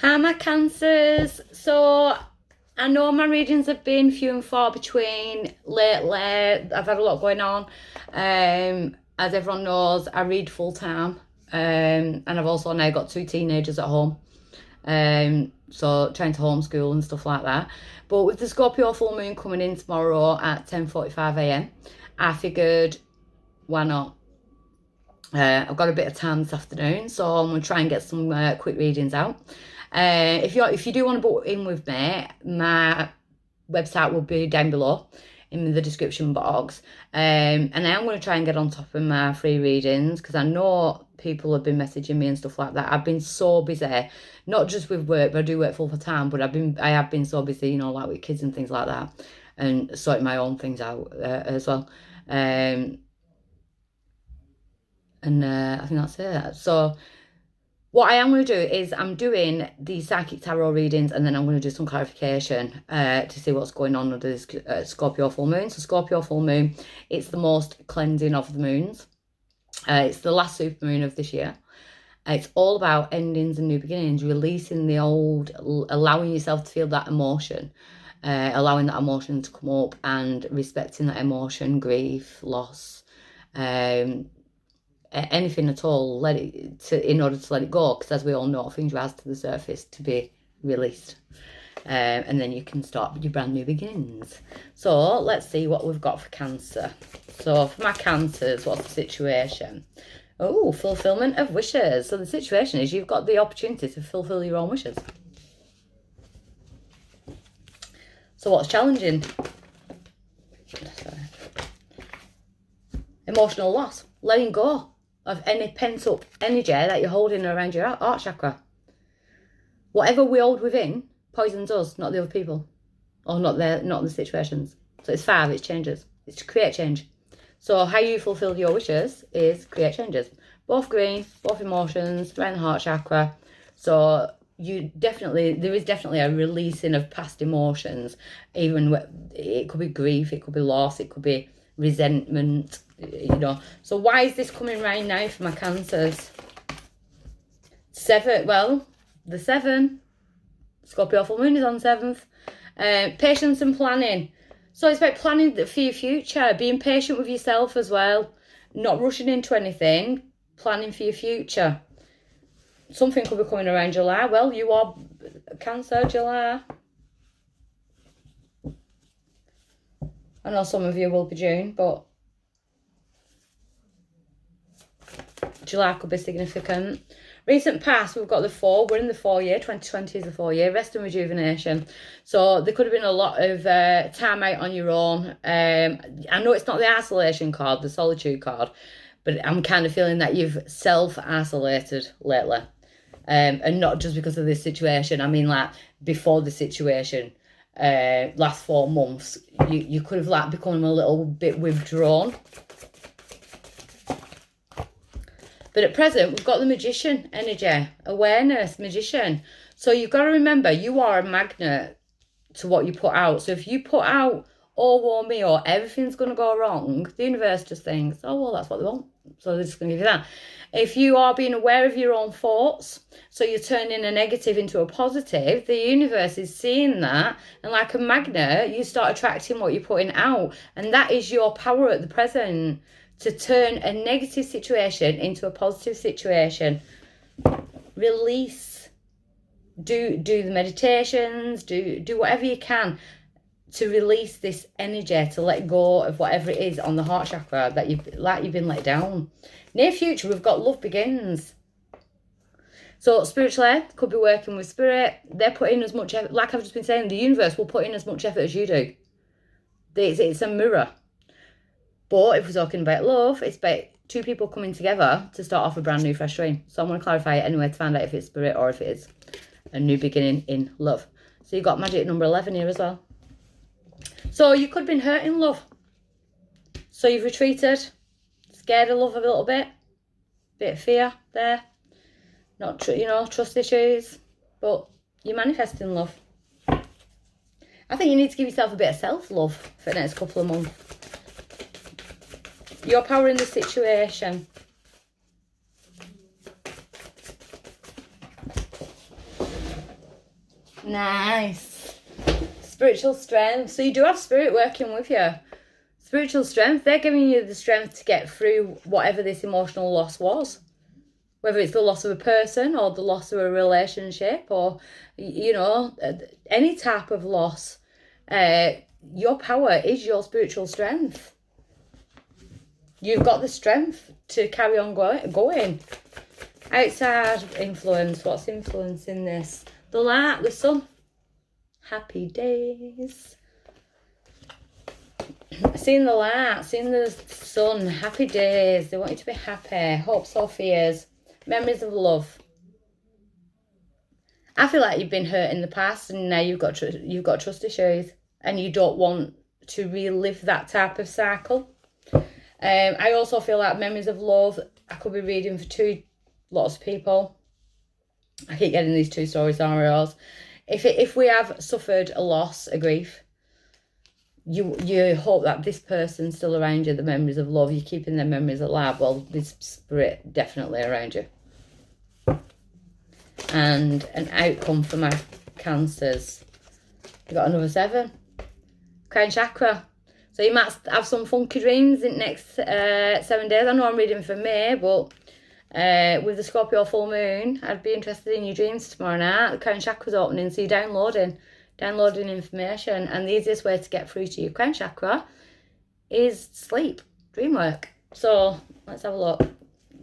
Hi, my Cancers. So I know my readings have been few and far between lately. I've had a lot going on. As everyone knows, I read full time. And I've also now got 2 teenagers at home. So trying to homeschool and stuff like that. But with the Scorpio full moon coming in tomorrow at 10:45 a.m, I figured, why not? I've got a bit of time this afternoon, so I'm going to try and get some quick readings out. If you do want to book in with me, my website will be down below in the description box. And I am going to try and get on top of my free readings, because I know people have been messaging me and stuff like that. I've been so busy, not just with work, but I do work full time, but I have been so busy, you know, like with kids and things like that, and sorting my own things out as well. I think that's it. So what I am going to do is I'm doing the psychic tarot readings, and then I'm going to do some clarification to see what's going on with this Scorpio full moon. So Scorpio full moon, it's the most cleansing of the moons. It's the last super moon of this year. It's all about endings and new beginnings, releasing the old, allowing yourself to feel that emotion, allowing that emotion to come up and respecting that emotion, grief, loss, anything at all, in order to let it go, because as we all know, things rise to the surface to be released, and then you can start your brand new beginnings. So let's see what we've got for Cancer. So for my Cancers, what's the situation? Oh, fulfillment of wishes. So the situation is you've got the opportunity to fulfill your own wishes. So what's challenging? Sorry. Emotional loss, letting go of any pent-up energy that you're holding around your heart chakra. Whatever we hold within poisons us, not the other people, or not the situations. So it's 5, it's changes. It's to create change. So how you fulfill your wishes is create changes. Both green, both emotions, around the heart chakra. So there is definitely a releasing of past emotions. Even it could be grief, it could be loss, it could be resentment, you know. So why is this coming right now for my Cancers? 7, well, the 7, Scorpio full moon is on 7th. Patience and planning. So it's about planning for your future, being patient with yourself as well, not rushing into anything, planning for your future. Something could be coming around July. Well, you are Cancer, July. I know some of you will be June, but July could be significant. Recent past, we've got the 4. We're in the 4 year. 2020 is the 4 year. Rest and rejuvenation. So there could have been a lot of time out on your own. I know it's not the isolation card, the solitude card, but I'm kind of feeling that you've self-isolated lately. And not just because of this situation. I mean, like, before the situation, last 4 months, you could have, like, become a little bit withdrawn. But at present, we've got the Magician energy, awareness, Magician. So you've got to remember, you are a magnet to what you put out. So if you put out, oh, woe me, or everything's going to go wrong, the universe just thinks, oh, well, that's what they want. So they're just going to give you that. If you are being aware of your own thoughts, so you're turning a negative into a positive, the universe is seeing that. And like a magnet, you start attracting what you're putting out. And that is your power at the present, to turn a negative situation into a positive situation. Release. Do the meditations, do whatever you can to release this energy, to let go of whatever it is on the heart chakra that you've been let down. Near future, we've got love begins. So spiritually, could be working with spirit. They're putting as much effort, like I've just been saying, the universe will put in as much effort as you do. It's a mirror. But if we're talking about love, it's about 2 people coming together to start off a brand new fresh dream. So I'm going to clarify it anyway to find out if it's spirit or if it is a new beginning in love. So you've got magic number 11 here as well. So you could have been hurt in love. So you've retreated, scared of love a little bit of fear there. Not, trust issues, but you're manifesting love. I think you need to give yourself a bit of self-love for the next couple of months. Your power in the situation. Nice. Spiritual strength. So you do have spirit working with you. Spiritual strength. They're giving you the strength to get through whatever this emotional loss was. Whether it's the loss of a person or the loss of a relationship or, you know, any type of loss. Your power is your spiritual strength. You've got the strength to carry on going. Outside influence. What's influencing this? The light, the sun. Happy days. Seeing the light, seeing the sun. Happy days. They want you to be happy. Hopes or fears. Memories of love. I feel like you've been hurt in the past and now you've got trust issues and you don't want to relive that type of cycle. I also feel like memories of love, I could be reading for lots of people. I keep getting these 2 story scenarios. If we have suffered a loss, a grief, you hope that this person's still around you, the memories of love, you're keeping their memories alive. Well, this spirit definitely around you. And an outcome for my Cancers. You've got another 7. Crown chakra. So you might have some funky dreams in the next 7 days. I know I'm reading for May, but with the Scorpio full moon, I'd be interested in your dreams tomorrow night. The crown chakra's opening, so you're downloading information. And the easiest way to get through to your crown chakra is sleep, dream work. So let's have a look.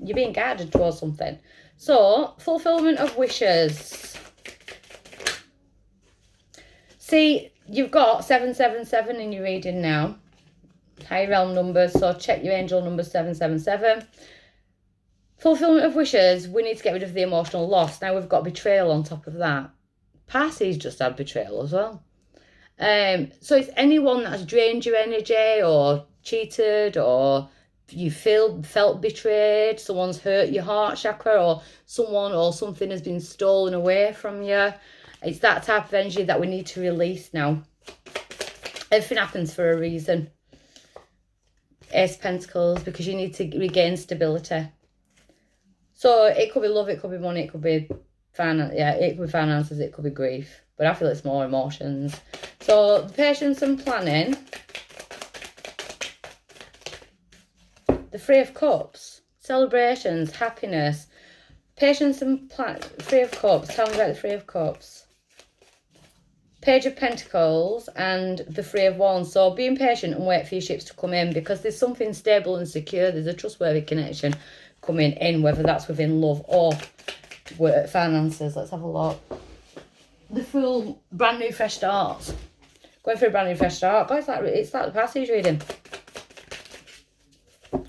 You're being guided towards something. So, fulfillment of wishes. See, you've got 777 in your reading now. High realm numbers, so check your angel number 777. Fulfillment of wishes, we need to get rid of the emotional loss. Now we've got betrayal on top of that. Pisces just had betrayal as well. So it's anyone that's drained your energy or cheated or you felt betrayed, someone's hurt your heart chakra or someone or something has been stolen away from you. It's that type of energy that we need to release now. Everything happens for a reason. Ace of Pentacles, because you need to regain stability. So it could be love, it could be money, it could be finance, yeah, it could be finances, it could be grief. But I feel it's more emotions. So patience and planning. The Three of Cups. Celebrations, happiness. Patience and plan. Three of Cups. Tell me about the Three of Cups. Page of Pentacles and the Three of Wands. So being patient and wait for your ships to come in because there's something stable and secure. There's a trustworthy connection coming in, whether that's within love or finances. Let's have a look. The Fool, brand new fresh starts. Going for a brand new fresh start. Guys, it's like the passage reading.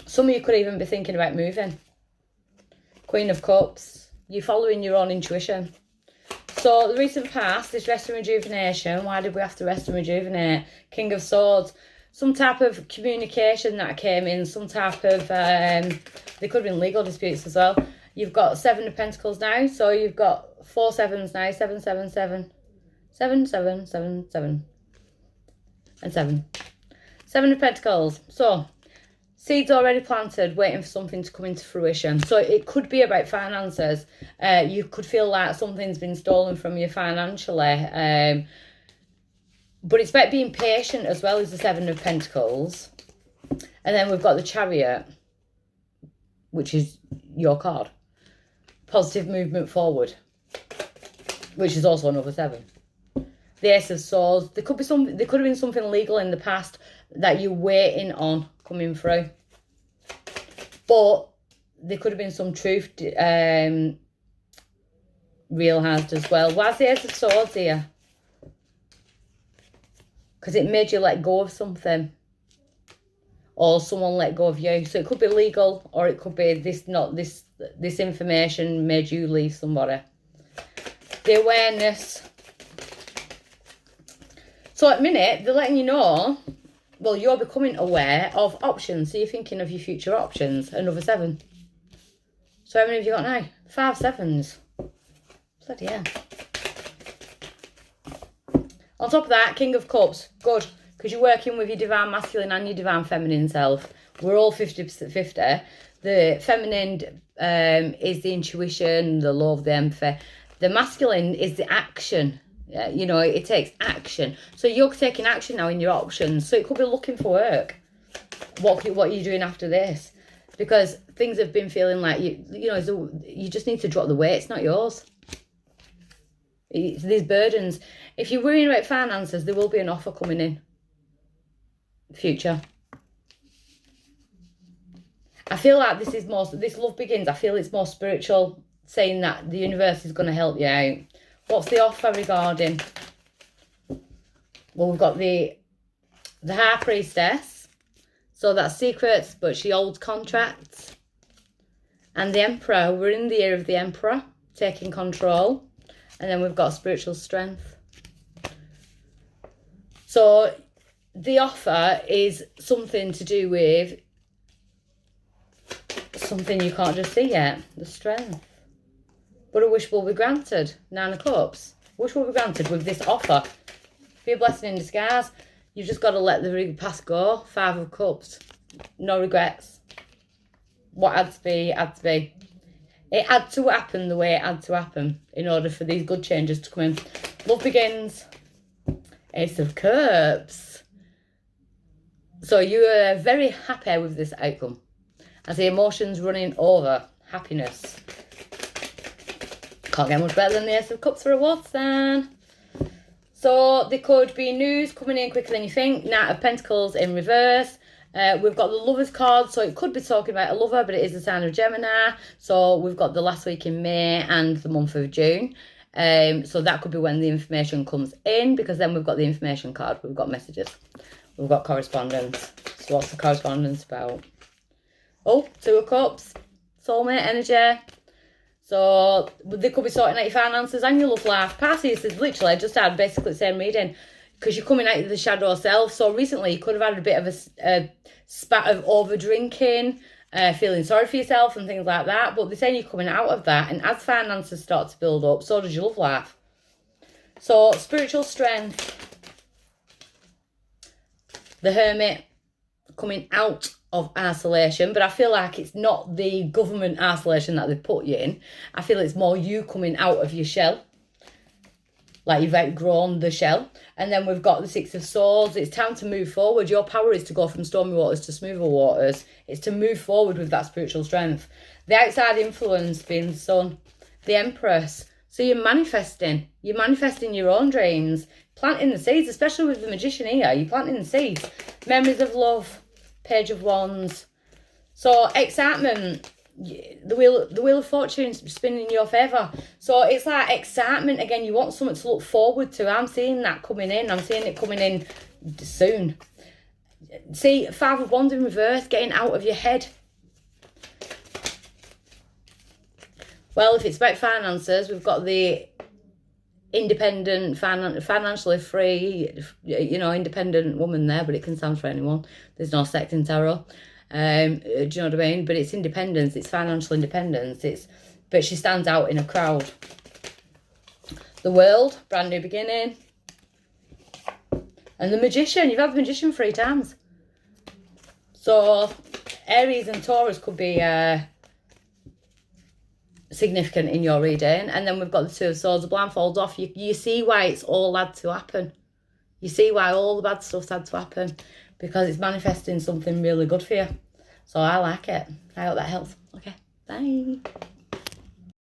Some of you could even be thinking about moving. Queen of Cups. You're following your own intuition. So the recent past, this rest and rejuvenation. Why did we have to rest and rejuvenate? King of Swords. Some type of communication that came in. Some type of, there could have been legal disputes as well. You've got 7 of Pentacles now. So you've got 4 sevens now. 7, 7, 7. 7, 7, 7, 7. And 7. 7 of Pentacles. So seeds already planted, waiting for something to come into fruition. So it could be about finances. You could feel like something's been stolen from you financially. But it's about being patient as well as the 7 of Pentacles. And then we've got the Chariot, which is your card. Positive movement forward, which is also another 7. The Ace of Swords. There could have been something legal in the past that you're waiting on coming through. But there could have been some truth realised as well. Why's the Ace of Swords here? Because it made you let go of something. Or someone let go of you. So it could be legal or it could be this information made you leave somebody. The awareness. So at the minute, they're letting you know, well, you're becoming aware of options. So you're thinking of your future options. Another 7. So how many have you got now? 5 sevens. Bloody hell. On top of that, King of Cups. Good. Because you're working with your divine masculine and your divine feminine self. We're all 50-50. The feminine is the intuition, the love, the empathy. The masculine is the action, You know, it takes action. So you're taking action now in your options. So it could be looking for work. What are you doing after this? Because things have been feeling like, you know, you just need to drop the weight. It's not yours. It's these burdens. If you're worrying about finances, there will be an offer coming in. Future. I feel like this love begins. I feel it's more spiritual, saying that the universe is going to help you out. What's the offer regarding? Well, we've got the High Priestess. So that's secrets, but she holds contracts. And the Emperor. We're in the year of the Emperor, taking control. And then we've got spiritual strength. So the offer is something to do with something you can't just see yet. The strength. But a wish will be granted. 9 of Cups. Wish will be granted with this offer. Be a blessing in disguise. You've just got to let the past go. 5 of Cups. No regrets. What had to be, had to be. It had to happen the way it had to happen in order for these good changes to come in. Love begins. Ace of Cups. So you are very happy with this outcome. I see emotions running over. Happiness. Can't get much better than the Ace of Cups for a water sign. So there could be news coming in quicker than you think. Knight of Pentacles in reverse. We've got the Lovers card, so it could be talking about a lover, but it is a sign of Gemini. So we've got the last week in May and the month of June. So that could be when the information comes in, because then we've got the information card. We've got messages. We've got correspondence. So what's the correspondence about? Oh, 2 of Cups. Soulmate energy. So they could be sorting out your finances and your love life. Pisces is literally just had basically the same reading, because you're coming out of the shadow self. So recently you could have had a bit of a spat of over drinking, feeling sorry for yourself and things like that. But they're saying you're coming out of that, and as finances start to build up, so does your love life. So spiritual strength. The Hermit coming out of isolation, but I feel like it's not the government isolation that they've put you in. I feel it's more you coming out of your shell, like you've outgrown the shell. And then we've got the 6 of Swords. It's time to move forward. Your power is to go from stormy waters to smoother waters. It's to move forward with that spiritual strength. The outside influence being the Sun. The Empress. So you're manifesting. You're manifesting your own dreams. Planting the seeds, especially with the Magician here. You're planting the seeds. Memories of love. Page of Wands. So excitement. The wheel of fortune spinning in your favour. So it's like excitement again. You want something to look forward to. I'm seeing that coming in. I'm seeing it coming in soon. See, 5 of Wands in reverse, getting out of your head. Well, if it's about finances, we've got the independent, financially free, you know, independent woman there, but it can stand for anyone. There's no sex in tarot. Do you know what I mean? But it's independence, it's financial independence. But she stands out in a crowd. The World, brand new beginning. And the Magician, you've had the Magician 3 times. So Aries and Taurus could be significant in your reading. And then we've got the 2 of Swords, the blindfolds off. You see why it's all had to happen. You see why all the bad stuff's had to happen, because it's manifesting something really good for you. So I like it. I hope that helps. Okay, bye.